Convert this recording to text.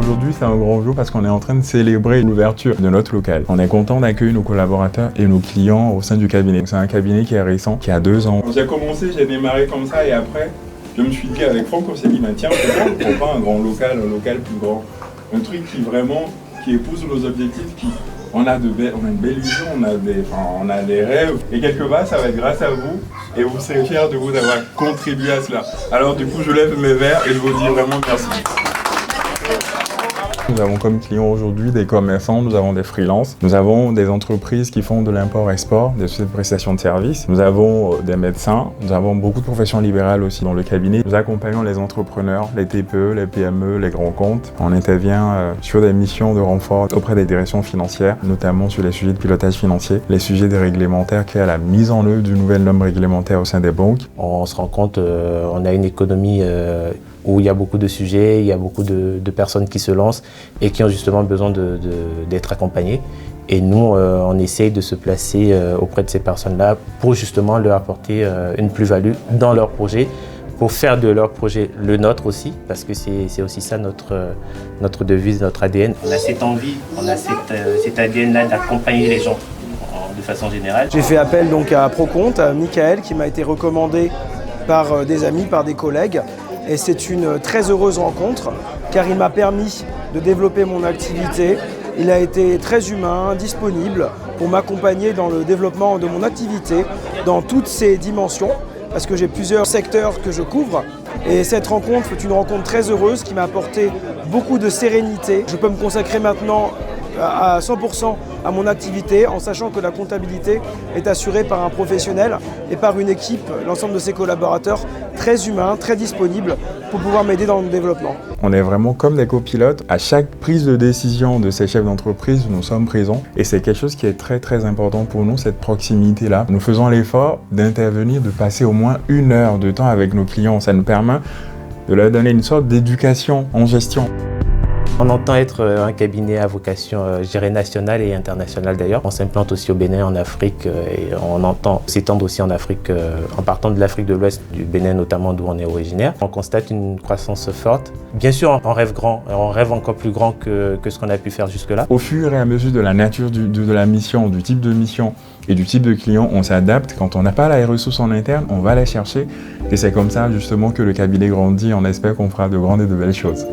Aujourd'hui, c'est un grand jour parce qu'on est en train de célébrer l'ouverture de notre local. On est content d'accueillir nos collaborateurs et nos clients au sein du cabinet. C'est un cabinet qui est récent, qui a 2 ans. Quand j'ai commencé, j'ai démarré comme ça et après, je me suis dit avec Franck, on s'est dit, tiens, pourquoi pas un grand local, un local plus grand. Un truc qui épouse nos objectifs, on a une belle vision, on a des rêves. Et quelque part, ça va être grâce à vous et vous serez fiers de vous d'avoir contribué à cela. Alors du coup, je lève mes verres et je vous dis vraiment merci. Nous avons comme clients aujourd'hui des commerçants, nous avons des freelances, nous avons des entreprises qui font de l'import-export, des prestations de services, nous avons des médecins, nous avons beaucoup de professions libérales aussi dans le cabinet. Nous accompagnons les entrepreneurs, les TPE, les PME, les grands comptes. On intervient sur des missions de renfort auprès des directions financières, notamment sur les sujets de pilotage financier, les sujets des réglementaires qui est la mise en œuvre du nouvel norme réglementaire au sein des banques. On se rend compte, on a une économie où il y a beaucoup de sujets, il y a beaucoup de personnes qui se lancent et qui ont justement besoin d'être accompagnées. Et nous, on essaye de se placer auprès de ces personnes-là pour justement leur apporter une plus-value dans leur projet, pour faire de leur projet le nôtre aussi, parce que c'est aussi ça notre devise, notre ADN. On a cette envie, on a cet ADN-là d'accompagner les gens de façon générale. J'ai fait appel donc à Procompte, à Michael, qui m'a été recommandé par des amis, par des collègues. Et c'est une très heureuse rencontre car il m'a permis de développer mon activité. Il a été très humain, disponible pour m'accompagner dans le développement de mon activité dans toutes ses dimensions parce que j'ai plusieurs secteurs que je couvre. Et cette rencontre est une rencontre très heureuse qui m'a apporté beaucoup de sérénité. Je peux me consacrer maintenant à 100% à mon activité en sachant que la comptabilité est assurée par un professionnel et par une équipe, l'ensemble de ses collaborateurs, très humains, très disponibles pour pouvoir m'aider dans le développement. On est vraiment comme des copilotes. À chaque prise de décision de ces chefs d'entreprise, nous sommes présents et c'est quelque chose qui est très très important pour nous, cette proximité-là. Nous faisons l'effort d'intervenir, de passer au moins 1 heure de temps avec nos clients. Ça nous permet de leur donner une sorte d'éducation en gestion. On entend être un cabinet à vocation, je dirais, nationale et internationale d'ailleurs. On s'implante aussi au Bénin, en Afrique, et on entend s'étendre aussi en Afrique, en partant de l'Afrique de l'Ouest, du Bénin notamment, d'où on est originaire. On constate une croissance forte. Bien sûr, on rêve grand, on rêve encore plus grand que ce qu'on a pu faire jusque-là. Au fur et à mesure de la nature de la mission, du type de mission et du type de client, on s'adapte. Quand on n'a pas la ressource en interne, on va la chercher. Et c'est comme ça justement que le cabinet grandit. On espère qu'on fera de grandes et de belles choses.